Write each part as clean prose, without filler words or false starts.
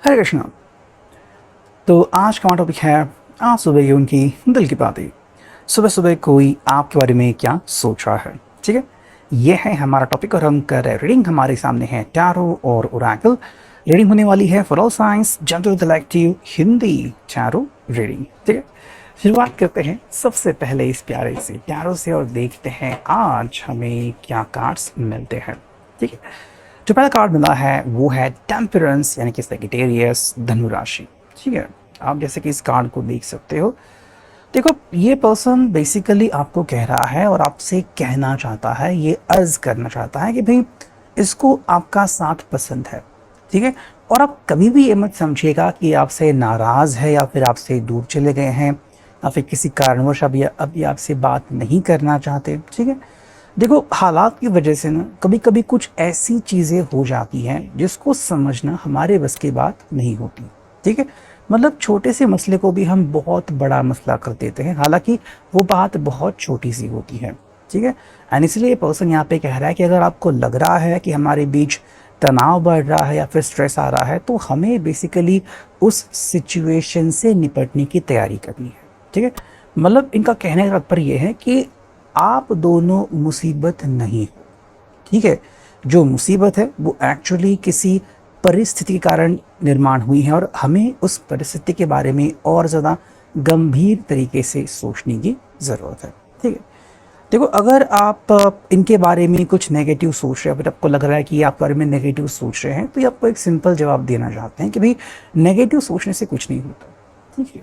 हरे कृष्णा। तो आज का हमारा टॉपिक है आज सुबह की उनकी दिल की बातें। सुबह सुबह कोई आपके बारे में क्या सोच रहा है। ठीक है, यह है हमारा टॉपिक और हम कर रहे हैं रीडिंग। हमारे सामने है टैरो और ओरेकल। रीडिंग होने वाली है for all signs general intellective Hindi tarot reading. ठीक है, शुरुआत करते हैं सबसे पहले इस प्यारे से टैरो से और देखते हैं आज हमें क्या कार्ड्स मिलते हैं। ठीक है, जो पहला कार्ड मिला है वो है टेम्परेंस यानी कि सैजिटेरियस धनु राशि। ठीक है, आप जैसे कि इस कार्ड को देख सकते हो। देखो, ये पर्सन बेसिकली आपको कह रहा है और आपसे कहना चाहता है, ये अर्ज करना चाहता है कि भाई इसको आपका साथ पसंद है। ठीक है, और आप कभी भी ये मत समझिएगा कि आपसे नाराज़ है या फिर आपसे दूर चले गए हैं या फिर किसी कारणवश अभी आपसे बात नहीं करना चाहते। ठीक है, देखो हालात की वजह से ना कभी कभी कुछ ऐसी चीज़ें हो जाती हैं जिसको समझना हमारे बस की बात नहीं होती। ठीक है, मतलब छोटे से मसले को भी हम बहुत बड़ा मसला कर देते हैं, हालांकि वो बात बहुत छोटी सी होती है। ठीक है, एंड इसलिए पर्सन यहाँ पे कह रहा है कि अगर आपको लग रहा है कि हमारे बीच तनाव बढ़ रहा है या फिर स्ट्रेस आ रहा है तो हमें बेसिकली उस सिचुएशन से निपटने की तैयारी करनी है। ठीक है, मतलब इनका कहने का तात्पर्य यह है कि आप दोनों मुसीबत नहीं हो। ठीक है, जो मुसीबत है वो एक्चुअली किसी परिस्थिति के कारण निर्माण हुई है और हमें उस परिस्थिति के बारे में और ज़्यादा गंभीर तरीके से सोचने की ज़रूरत है। ठीक है, देखो अगर आप इनके बारे में कुछ नेगेटिव सोच रहे हैं, अगर आपको लग रहा है कि आप बारे में नेगेटिव सोच रहे हैं तो ये आपको एक सिंपल जवाब देना चाहते हैं कि भाई नेगेटिव सोचने से कुछ नहीं होता। ठीक है,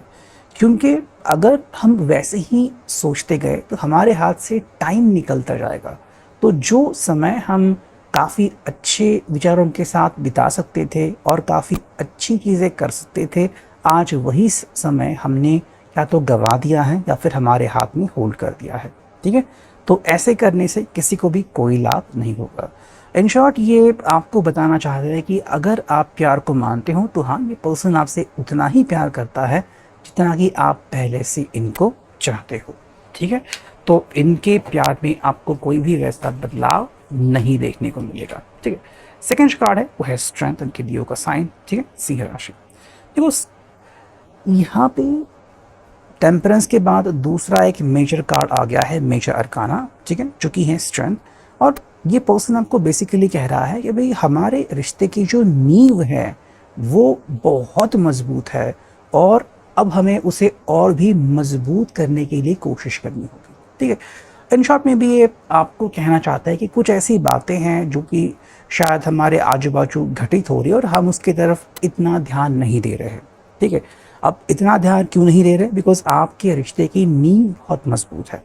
क्योंकि अगर हम वैसे ही सोचते गए तो हमारे हाथ से टाइम निकलता जाएगा। तो जो समय हम काफ़ी अच्छे विचारों के साथ बिता सकते थे और काफ़ी अच्छी चीज़ें कर सकते थे, आज वही समय हमने या तो गंवा दिया है या फिर हमारे हाथ में होल्ड कर दिया है। ठीक है, तो ऐसे करने से किसी को भी कोई लाभ नहीं होगा। इन शॉर्ट ये आपको बताना चाहते हैं कि अगर आप प्यार को मानते हो तो हाँ, ये पर्सन आपसे उतना ही प्यार करता है जितना कि आप पहले से इनको चाहते हो। ठीक है, तो इनके प्यार में आपको कोई भी वैसा बदलाव नहीं देखने को मिलेगा। ठीक है, सेकंड कार्ड है वो है स्ट्रेंथ, उनके दियो का साइन। ठीक है, सिंह राशि। देखो यहाँ पे टेम्परेंस के बाद दूसरा एक मेजर कार्ड आ गया है, मेजर अरकाना। ठीक है, जो कि है स्ट्रेंथ। और ये पर्सन आपको बेसिकली कह रहा है कि भाई हमारे रिश्ते की जो नींव है वो बहुत मजबूत है और अब हमें उसे और भी मजबूत करने के लिए कोशिश करनी होगी। ठीक है, इन शॉर्ट में भी ये आपको कहना चाहता है कि कुछ ऐसी बातें हैं जो कि शायद हमारे आजू बाजू घटित हो रही है और हम उसकी तरफ इतना ध्यान नहीं दे रहे हैं। ठीक है, अब इतना ध्यान क्यों नहीं दे रहे? बिकॉज आपके रिश्ते की नींव बहुत मजबूत है,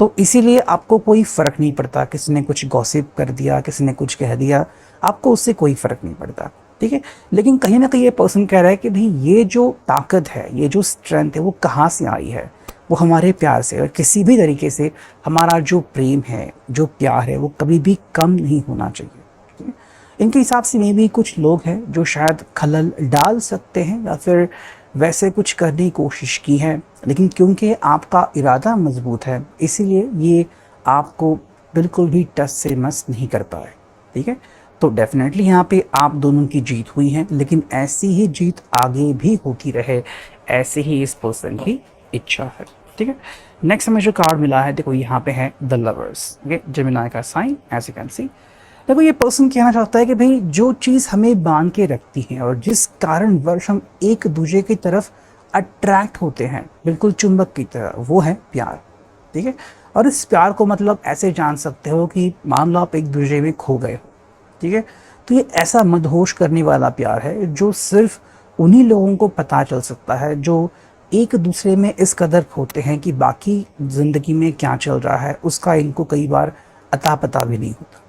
तो इसीलिए आपको कोई फ़र्क नहीं पड़ता किसी ने कुछ गॉसिप कर दिया, किसी ने कुछ कह दिया, आपको उससे कोई फ़र्क नहीं पड़ता। ठीक है, लेकिन कहीं ना कहीं ये पर्सन कह रहा है कि भाई ये जो ताकत है, ये जो स्ट्रेंथ है वो कहाँ से आई है? वो हमारे प्यार से। और किसी भी तरीके से हमारा जो प्रेम है, जो प्यार है, वो कभी भी कम नहीं होना चाहिए। ठीक है? इनके हिसाब से में भी कुछ लोग हैं जो शायद खलल डाल सकते हैं या फिर वैसे कुछ करने की कोशिश की है, लेकिन क्योंकि आपका इरादा मजबूत है इसीलिए ये आपको बिल्कुल भी टच से मस नहीं कर पाए। ठीक है, तो डेफिनेटली यहाँ पे आप दोनों की जीत हुई है, लेकिन ऐसी ही जीत आगे भी होती रहे, ऐसे ही इस पर्सन की इच्छा है। ठीक है, नेक्स्ट हमें जो कार्ड मिला है, देखो यहाँ पे है द लवर्स। ओके, जेमिनी का sign, as you can see. देखो ये पर्सन कहना चाहता है कि भाई जो चीज़ हमें बांध के रखती है और जिस कारणवश हम एक दूसरे की तरफ अट्रैक्ट होते हैं बिल्कुल चुंबक की तरह, वो है प्यार। ठीक है, और इस प्यार को मतलब ऐसे जान सकते हो कि मान लो आप एक दूसरे में खो गए हो। ठीक है, तो ये ऐसा मदहोश करने वाला प्यार है जो सिर्फ उन्हीं लोगों को पता चल सकता है जो एक दूसरे में इस कदर खोते हैं कि बाकी ज़िंदगी में क्या चल रहा है उसका इनको कई बार अता पता भी नहीं होता।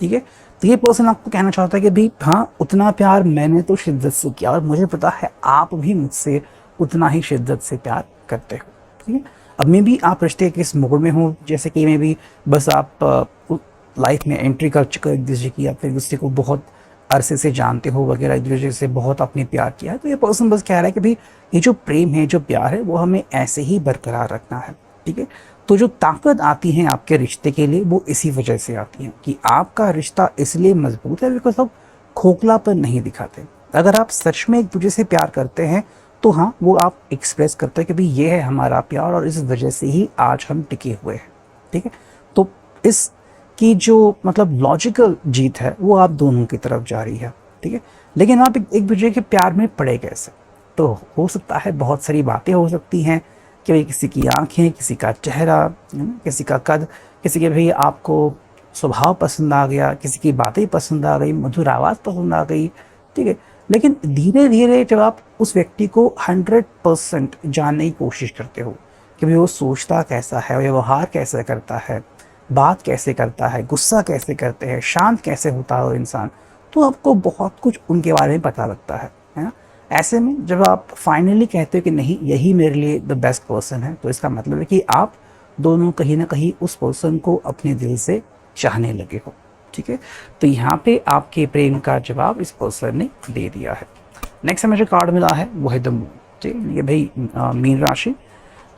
ठीक है, तो ये पर्सन आपको कहना चाहता है कि भाई हाँ, उतना प्यार मैंने तो शिद्दत से किया और मुझे पता है आप भी मुझसे उतना ही शिद्दत से प्यार करते हो। ठीक है, अब मैं भी आप रिश्ते के इस मोड़ में हो जैसे कि मैं भी बस आप लाइफ में एंट्री कर चुके हो एक दूसरे की, या फिर एक दूसरे को बहुत अरसे से जानते हो वगैरह, एक दूसरे से बहुत आपने प्यार किया है। तो ये पर्सन बस कह रहा है कि भाई ये जो प्रेम है, जो प्यार है, वो हमें ऐसे ही बरकरार रखना है। ठीक है, तो जो ताकत आती है आपके रिश्ते के लिए वो इसी वजह से आती है कि आपका रिश्ता इसलिए मजबूत है बिकॉज आप खोखलापन नहीं दिखाते। अगर आप सच में एक दूसरे से प्यार करते हैं तो हाँ, वो आप एक्सप्रेस करते हैं कि भाई ये है हमारा प्यार और इस वजह से ही आज हम टिके हुए हैं। ठीक है, तो इस की जो मतलब लॉजिकल जीत है वो आप दोनों की तरफ जा रही है। ठीक है, लेकिन आप एक दूसरे के प्यार में पड़े कैसे? तो हो सकता है बहुत सारी बातें हो सकती हैं कि भाई किसी की आंखें, किसी का चेहरा, किसी का कद, किसी के भाई आपको स्वभाव पसंद आ गया, किसी की बातें पसंद आ गई, मधुर आवाज़ पसंद आ गई। ठीक है, लेकिन धीरे धीरे जब आप उस व्यक्ति को 100% जानने की कोशिश करते हो कि भाई वो सोचता कैसा है, व्यवहार कैसे करता है, बात कैसे करता है, गुस्सा कैसे करते हैं, शांत कैसे होता है वो इंसान, तो आपको बहुत कुछ उनके बारे में पता लगता है ना। ऐसे में जब आप फाइनली कहते हो कि नहीं यही मेरे लिए द बेस्ट पर्सन है, तो इसका मतलब है कि आप दोनों कहीं ना कहीं उस पर्सन को अपने दिल से चाहने लगे हो। ठीक है, तो यहाँ पे आपके प्रेम का जवाब इस पर्सन ने दे दिया है। नेक्स्ट हमें जो कार्ड मिला है वो है द मून। ठीक है, ये भाई मीन राशि।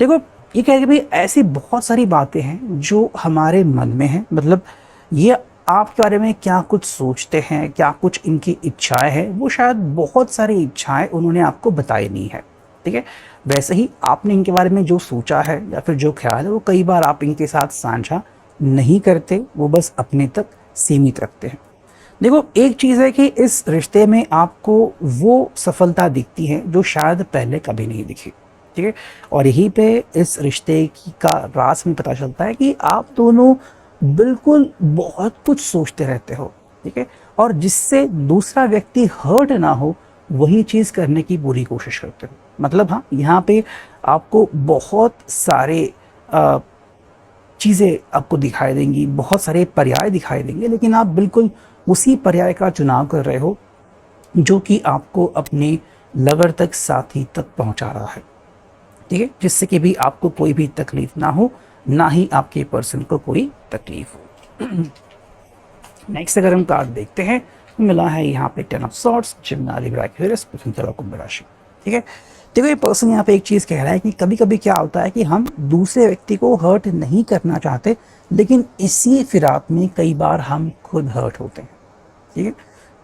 देखो ये कह कि भाई ऐसी बहुत सारी बातें हैं जो हमारे मन में हैं, मतलब ये आपके बारे में क्या कुछ सोचते हैं, क्या कुछ इनकी इच्छाएं हैं, वो शायद बहुत सारी इच्छाएं उन्होंने आपको बताई नहीं है। ठीक है, वैसे ही आपने इनके बारे में जो सोचा है या फिर जो ख्याल है वो कई बार आप इनके साथ साझा नहीं करते, वो बस अपने तक सीमित रखते हैं। देखो एक चीज़ है कि इस रिश्ते में आपको वो सफलता दिखती है जो शायद पहले कभी नहीं दिखी। ठीक है, और यहीं पे इस रिश्ते की का राज में पता चलता है कि आप दोनों बिल्कुल बहुत कुछ सोचते रहते हो। ठीक है, और जिससे दूसरा व्यक्ति हर्ट ना हो वही चीज़ करने की पूरी कोशिश करते हो। मतलब हाँ, यहाँ पे आपको बहुत सारे चीज़ें आपको दिखाई देंगी, बहुत सारे पर्याय दिखाई देंगे, लेकिन आप बिल्कुल उसी पर्याय का चुनाव कर रहे हो जो कि आपको अपने लवर तक, साथी तक पहुंचा रहा है। ठीक है, जिससे कि भी आपको कोई भी तकलीफ ना हो, ना ही आपके पर्सन को कोई तकलीफ हो। नेक्स्ट अगर हम कार्ड देखते हैं, मिला है यहाँ पे 10 ऑफ सॉर्ड्स, जिम्ना, लिब्रा, एक्वेरियस, तुला, कुंभ राशि। ठीक है, देखो ये पर्सन यहाँ पे एक चीज़ कह रहा है कि कभी कभी क्या होता है कि हम दूसरे व्यक्ति को हर्ट नहीं करना चाहते, लेकिन इसी फिराक में कई बार हम खुद हर्ट होते हैं। ठीक है,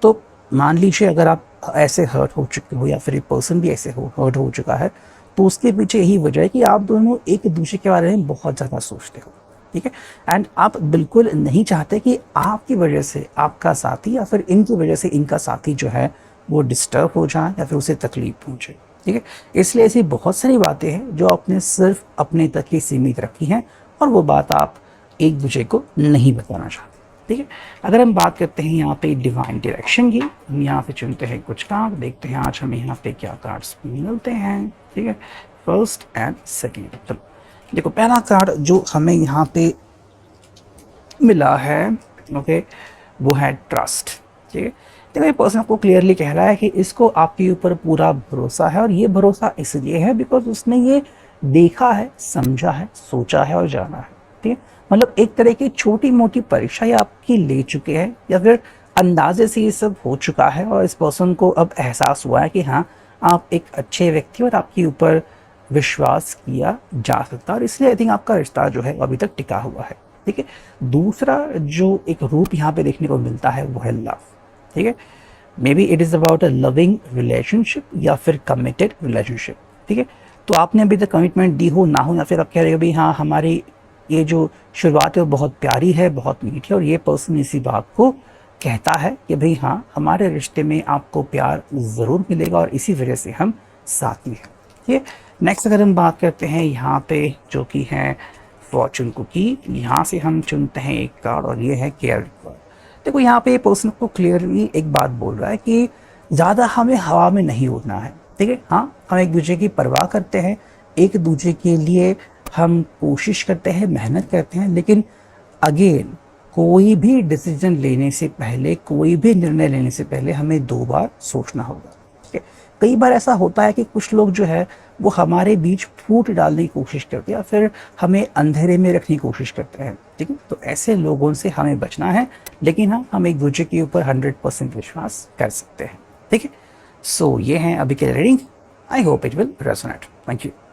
तो मान लीजिए अगर आप ऐसे हर्ट हो चुके हो या फिर एक पर्सन भी ऐसे हर्ट हो चुका है, तो उसके पीछे यही वजह है कि आप दोनों एक दूसरे के बारे में बहुत ज़्यादा सोचते हो। ठीक है, एंड आप बिल्कुल नहीं चाहते कि आपकी वजह से आपका साथी या फिर इनकी वजह से इनका साथी जो है वो डिस्टर्ब हो जाए या फिर उसे तकलीफ पहुंचे। ठीक है, इसलिए ऐसी बहुत सारी बातें हैं जो आपने सिर्फ अपने तक ही सीमित रखी हैं और वो बात आप एक दूसरे को नहीं बताना चाहते। ठीक है, अगर हम बात करते हैं यहाँ पे डिवाइन डायरेक्शन की, हम यहाँ पे चुनते हैं कुछ कार्ड, देखते हैं आज हमें यहाँ पे क्या कार्ड्स मिलते हैं। ठीक है, फर्स्ट एंड सेकेंड। चलो देखो पहला कार्ड जो हमें यहाँ पे मिला है, ओके, वो है ट्रस्ट। ठीक है, देखो ये पर्सन आपको क्लियरली कह रहा है कि इसको आपके ऊपर पूरा भरोसा है, और ये भरोसा इसलिए है बिकॉज उसने ये देखा है, समझा है, सोचा है और जाना है। ठीक है, मतलब एक तरह की छोटी मोटी परीक्षा ये आपकी ले चुके हैं या फिर अंदाजे से ये सब हो चुका है, और इस पर्सन को अब एहसास हुआ है कि हाँ आप एक अच्छे व्यक्ति और आपके ऊपर विश्वास किया जा सकता है, और इसलिए आई थिंक आपका रिश्ता जो है अभी तक टिका हुआ है। ठीक है, दूसरा जो एक रूप यहाँ पे देखने को मिलता है वो है लव। ठीक है, may be it is about a loving relationship या फिर कमिटेड रिलेशनशिप। ठीक है, तो आपने अभी तक कमिटमेंट दी हो ना हो, या फिर आप कह रहे हो भाई हाँ हमारी ये जो शुरुआत है वो बहुत प्यारी है, बहुत मीठी है, और ये पर्सन इसी बात को कहता है कि भाई हाँ हमारे रिश्ते में आपको प्यार ज़रूर मिलेगा और इसी वजह से हम साथी हैं। ठीक है, नेक्स्ट अगर हम बात करते हैं यहाँ पे जो कि है फॉर्चून कुकी, यहाँ से हम चुनते हैं एक कार्ड और ये है केयर। देखो यहाँ पे पर्सन को क्लियरली एक बात बोल रहा है कि ज़्यादा हमें हवा में नहीं उड़ना है। ठीक है, हाँ हम एक दूसरे की परवाह करते हैं, एक दूसरे के लिए हम कोशिश करते हैं, मेहनत करते हैं, लेकिन अगेन कोई भी डिसीजन लेने से पहले, कोई भी निर्णय लेने से पहले हमें 2 बार सोचना होगा। ठीक है, कई बार ऐसा होता है कि कुछ लोग जो है वो हमारे बीच फूट डालने की कोशिश करते हैं या फिर हमें अंधेरे में रखने की कोशिश करते हैं। ठीक है, तो ऐसे लोगों से हमें बचना है, लेकिन हाँ हम एक दूसरे के ऊपर 100% विश्वास कर सकते हैं। ठीक है, सो ये हैं अभी के reading. I hope it will resonate. Thank you.